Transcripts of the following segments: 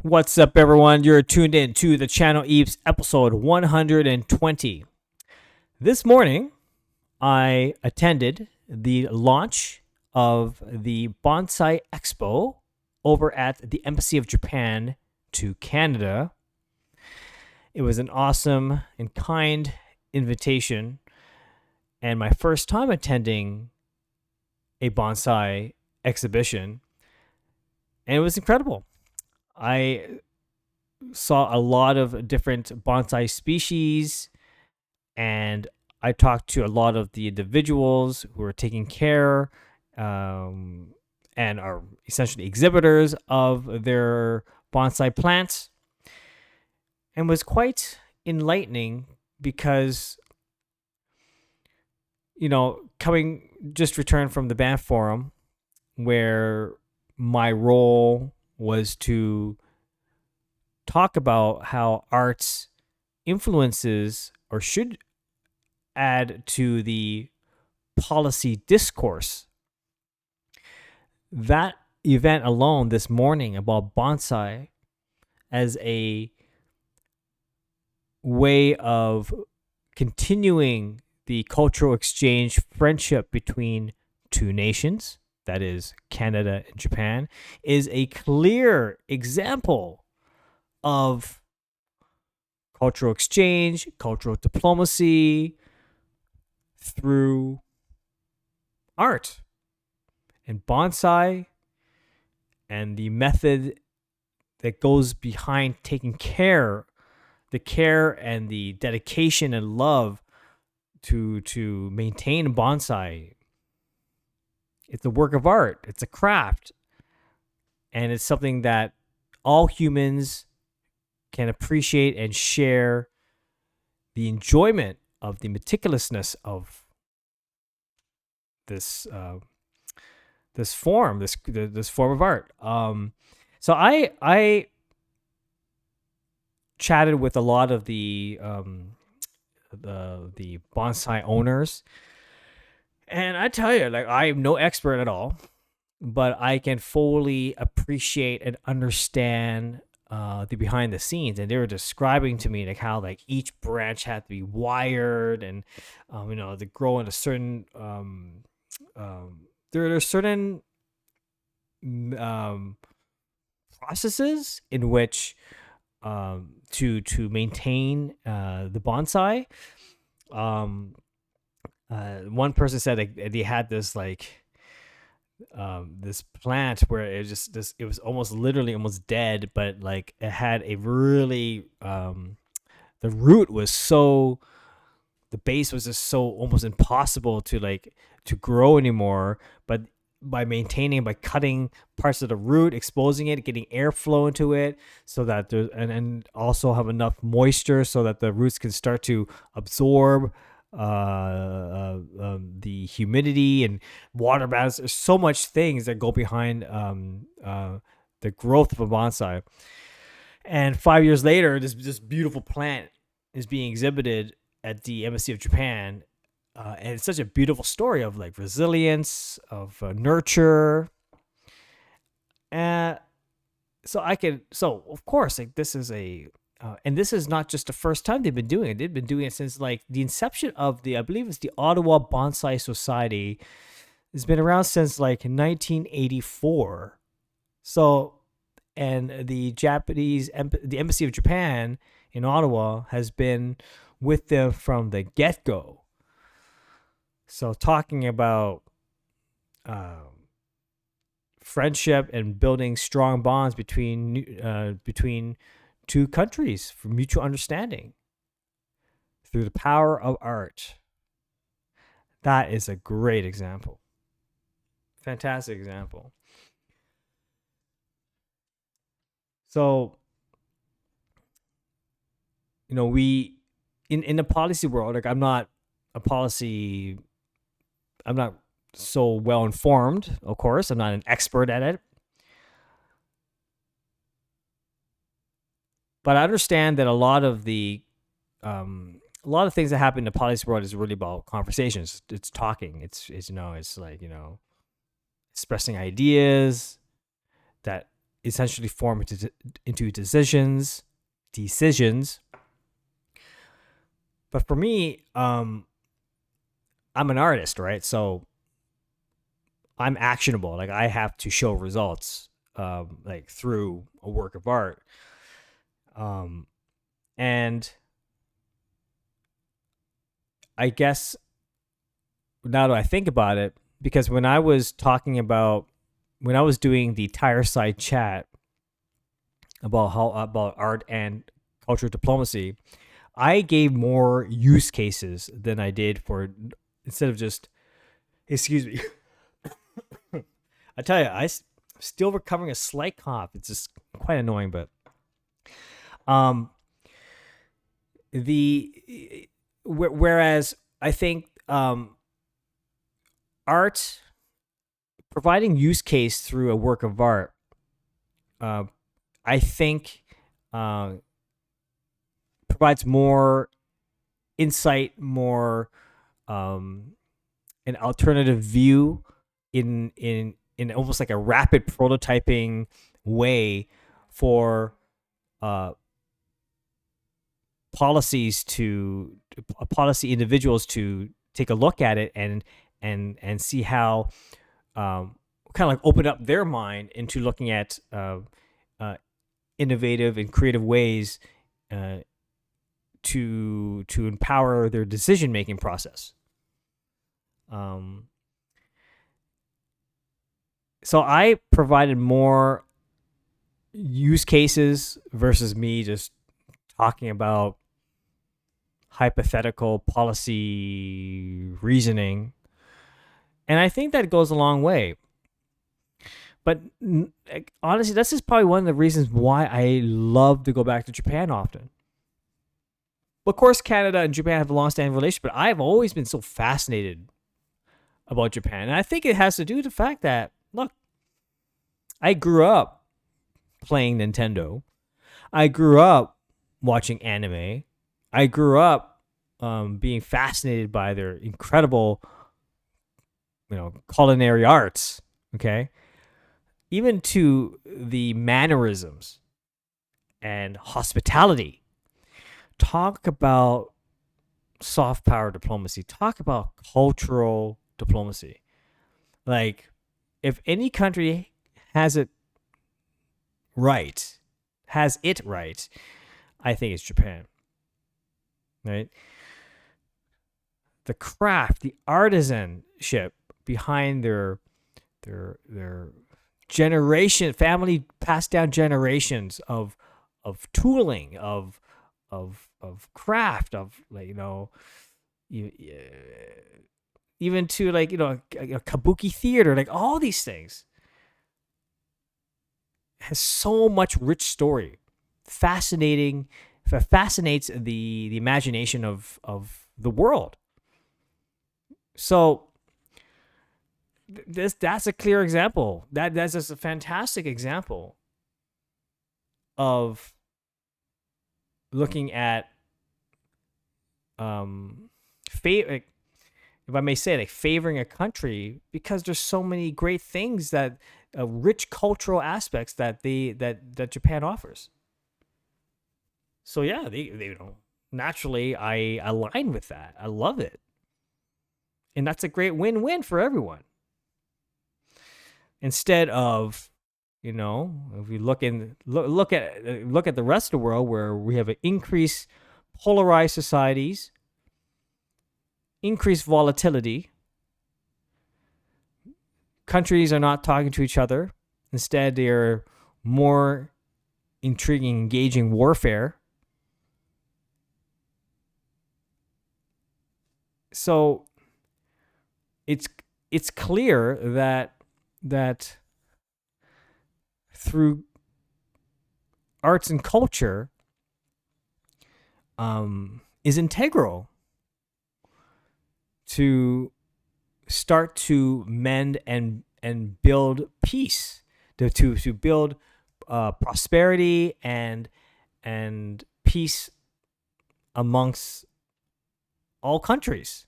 What's up, everyone? You're tuned in to the channel Eps episode 120. This morning, I attended the launch of the Bonsai Expo over at the Embassy of Japan to Canada. It was an awesome and kind invitation, and my first time attending a bonsai exhibition, and it was incredible. I saw a lot of different bonsai species, and I talked to a lot of the individuals who are taking care um, and are essentially exhibitors of their bonsai plants, and was quite enlightening because coming just returned from the Banff Forum where my role was to talk about how arts influences or should add to the policy discourse. That event alone this morning about bonsai as a way of continuing the cultural exchange friendship between two nations, that is Canada and Japan, is a clear example of cultural exchange, cultural diplomacy through art and bonsai, and the method that goes behind taking care, the care and the dedication and love to maintain bonsai. It's a work of art. It's a craft, and it's something that all humans can appreciate and share the enjoyment of the meticulousness of this this form of art. So I chatted with a lot of the bonsai owners, and I tell you, like, I am no expert at all, but I can fully appreciate and understand the behind the scenes. And they were describing to me like how like each branch had to be wired, and to grow in a certain there are certain processes in which to maintain the bonsai. One person said like, they had this like this plant where it was almost literally almost dead, but like it had a really the root was so, the base was just so almost impossible to grow anymore, but by cutting parts of the root, exposing it, getting airflow into it, so that there's and also have enough moisture so that the roots can start to absorb the humidity and water balance. There's so much things that go behind the growth of a bonsai. And 5 years later, this beautiful plant is being exhibited at the Embassy of Japan, and it's such a beautiful story of like resilience, of nurture. And so of course, like this is and this is not just the first time they've been doing it. They've been doing it since like the inception of I believe it's the Ottawa Bonsai Society. It's been around since like 1984. So, and the Embassy of Japan in Ottawa has been with them from the get-go. So talking about friendship and building strong bonds between two countries for mutual understanding through the power of art. That is a great example. Fantastic example. So, we in the policy world, like I'm not so well informed, of course. I'm not an expert at it. But I understand that a lot of things that happen in the policy world is really about conversations. It's talking. It's like expressing ideas that essentially form into decisions. But for me, I'm an artist, right? So I'm actionable. Like I have to show results, like through a work of art. And I guess now that I think about it, because when I was doing the tire side chat about art and cultural diplomacy, I gave more use cases than I did for, instead of just, excuse me. I tell you, still recovering a slight cough. It's just quite annoying, but whereas I think art, providing use case through a work of art, I think provides more insight, more an alternative view in almost like a rapid prototyping way for policy individuals to take a look at it and see how kind of like open up their mind into looking at innovative and creative ways to empower their decision making process. So I provided more use cases versus me just talking about hypothetical policy reasoning. And I think that goes a long way. But honestly, this is probably one of the reasons why I love to go back to Japan often. Of course, Canada and Japan have a long-standing relationship, but I've always been so fascinated about Japan. And I think it has to do with the fact that, look, I grew up playing Nintendo. I grew up watching anime. I grew up being fascinated by their incredible, culinary arts. Okay, even to the mannerisms and hospitality. Talk about soft power diplomacy. Talk about cultural diplomacy. Like, if any country has it right, I think it's Japan. Right? The craft, the artisanship behind their generation, family passed down generations of tooling, of craft, of even to kabuki theater, like all these things has so much rich story, fascinates the imagination of the world. So that's a clear example. That's just a fantastic example of looking at if I may say, like favoring a country because there's so many great things that rich cultural aspects that that Japan offers. So yeah, they naturally I align with that. I love it. And that's a great win-win for everyone. Instead of, if we look at the rest of the world where we have an increased polarized societies, increased volatility, countries are not talking to each other. Instead, they're more intriguing, engaging warfare. So it's clear that through arts and culture is integral to start to mend and build peace, to build prosperity and peace amongst all countries.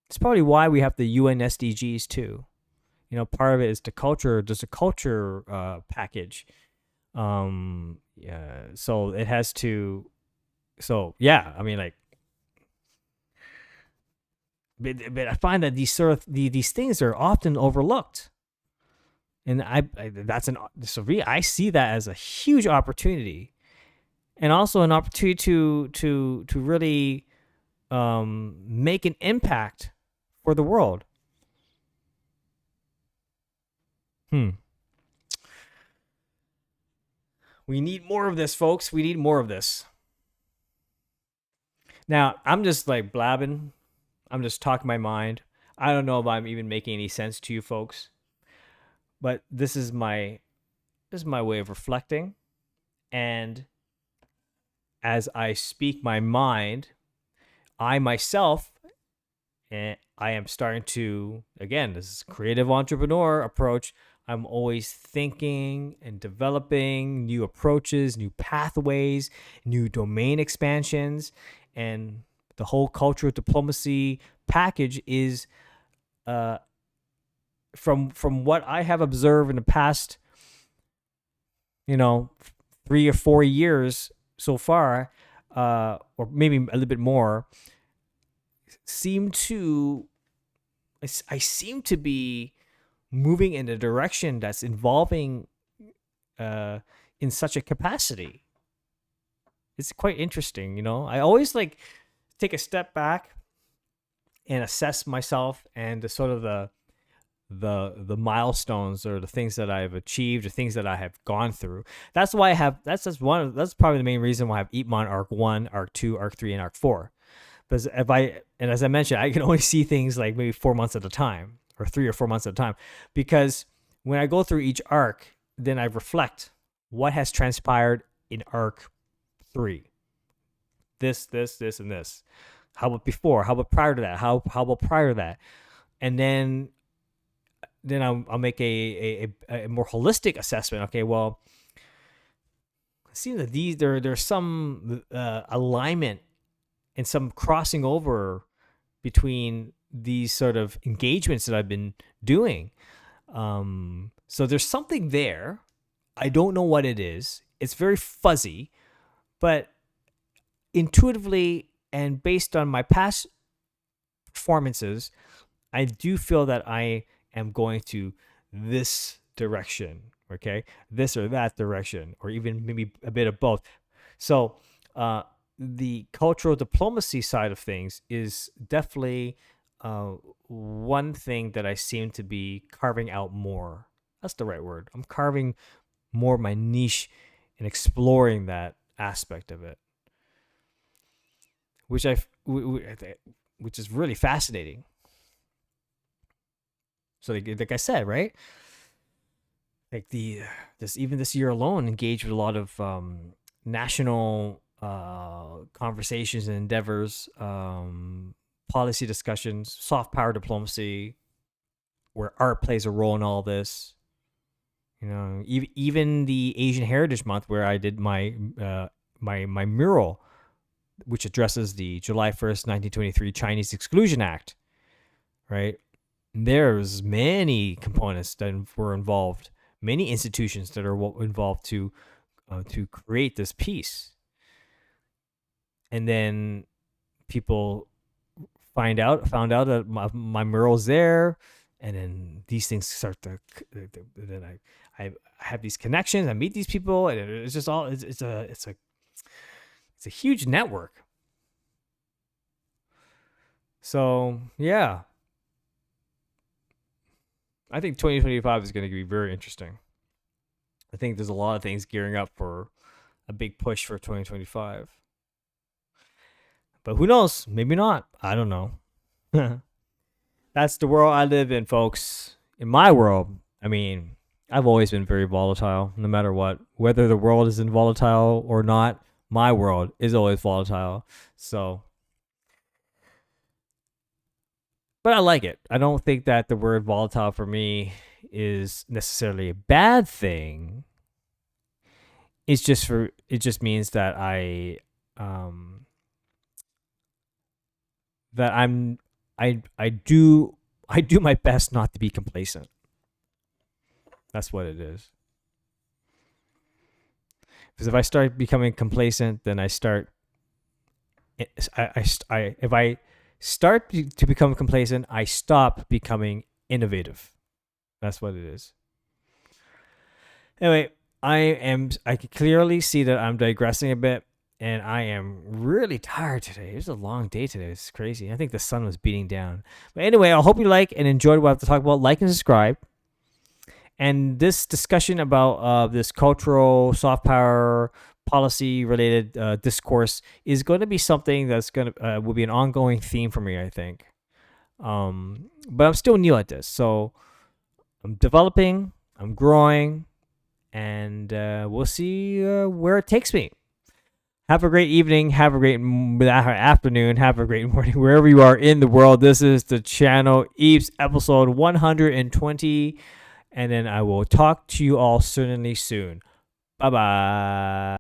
It's probably why we have the UN SDGs too. part of it is the culture. There's a culture package. Yeah, so it has to. So yeah, I mean, like, but I find that these sort of these things are often overlooked, and that's an so I see that as a huge opportunity, and also an opportunity to really make an impact for the world. Hmm. We need more of this, folks. We need more of this. Now, I'm just like blabbing. I'm just talking my mind. I don't know if I'm even making any sense to you folks, but this is my way of reflecting. And as I speak my mind, I myself, I am starting to, again, this is creative entrepreneur approach. I'm always thinking and developing new approaches, new pathways, new domain expansions, and the whole cultural diplomacy package is, uh, from what I have observed in the past, you know, 3 or 4 years so far, or maybe a little bit more, seem to I seem to be moving in a direction that's involving, uh, in such a capacity. It's quite interesting. I always like take a step back and assess myself and the sort of the milestones or the things that I've achieved, the things that I have gone through. That's why I have that's just one that's probably the main reason why I have EEPMON Arc 1, Arc 2, Arc 3, and Arc 4. Because as I mentioned, I can only see things like maybe 4 months at a time or 3 or 4 months at a time. Because when I go through each arc, then I reflect what has transpired in arc 3. This, and this. How about before? How about prior to that? How about prior to that? And then I'll make a more holistic assessment. Okay, well, it seems that there's some alignment and some crossing over between these sort of engagements that I've been doing. So there's something there. I don't know what it is. It's very fuzzy, but intuitively and based on my past performances, I do feel that I am going to this direction, okay? This or that direction, or even maybe a bit of both. So, the cultural diplomacy side of things is definitely, one thing that I seem to be carving out more. That's the right word. I'm carving more of my niche and exploring that aspect of it, which which is really fascinating. So, like I said, right? Like this year alone, engaged with a lot of national conversations and endeavors, policy discussions, soft power diplomacy, where art plays a role in all this. Even the Asian Heritage Month, where I did my mural, which addresses the July 1st, 1923 Chinese Exclusion Act, right? There's many components that were involved, many institutions that are involved to create this piece, and then people found out that my mural's there, and then these things start to then I have these connections. I meet these people, and it's just all it's a huge network. So yeah, I think 2025 is going to be very interesting. I think there's a lot of things gearing up for a big push for 2025. But who knows? Maybe not. I don't know. That's the world I live in, folks. In my world, I mean, I've always been very volatile, no matter what. Whether the world is in volatile or not, my world is always volatile. So, but I like it. I don't think that the word volatile for me is necessarily a bad thing. It just means that um I do my best not to be complacent. That's what it is. Because if I start becoming complacent, then I start. If I start to become complacent, I stop becoming innovative. That's what it is. Anyway, I can clearly see that I'm digressing a bit, and I am really tired today. It was a long day today. It's crazy. I think the sun was beating down. But anyway, I hope you like and enjoyed what I have to talk about. Like and subscribe. And this discussion about this cultural soft power policy related discourse is going to be something that's going to will be an ongoing theme for me, I think. But I'm still new at this, so I'm developing, I'm growing, and we'll see where it takes me. Have a great evening. Have a great afternoon. Have a great morning wherever you are in the world. This is the channel Eps episode 120. And then I will talk to you all certainly soon. Bye bye.